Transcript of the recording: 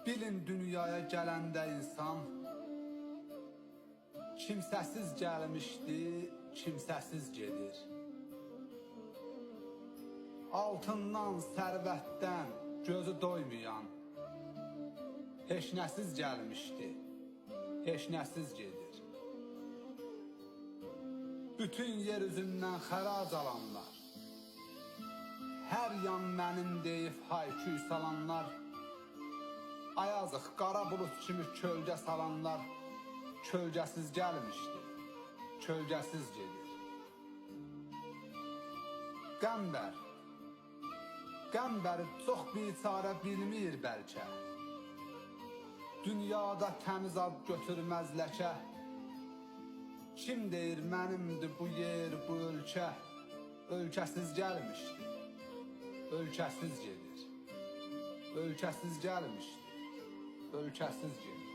Bilin dünyaya gələndə insan kimsəsiz gəlmişdi, kimsəsiz gedir. Altından, sərvətdən gözü doymayan heç nəsiz gəlmişdi, heç nəsiz gedir. Bütün yer üzündən xərac alanlar, hər yan mənim deyib hayküy salanlar, ayazıq, qara bulut kimi kölgə salanlar, kölgəsiz gəlmişdi, kölgəsiz gedir. Qəmbəri çox biçarə bilmir bəlkə, dünyada təmiz ad götürməz ləkə. Kim deyir mənimdir bu yer, bu ölkə, ölkəsiz gəlmişdi, ölkəsiz gedir. Ölkəsiz gəlmişdi, ölkəsiz gedir.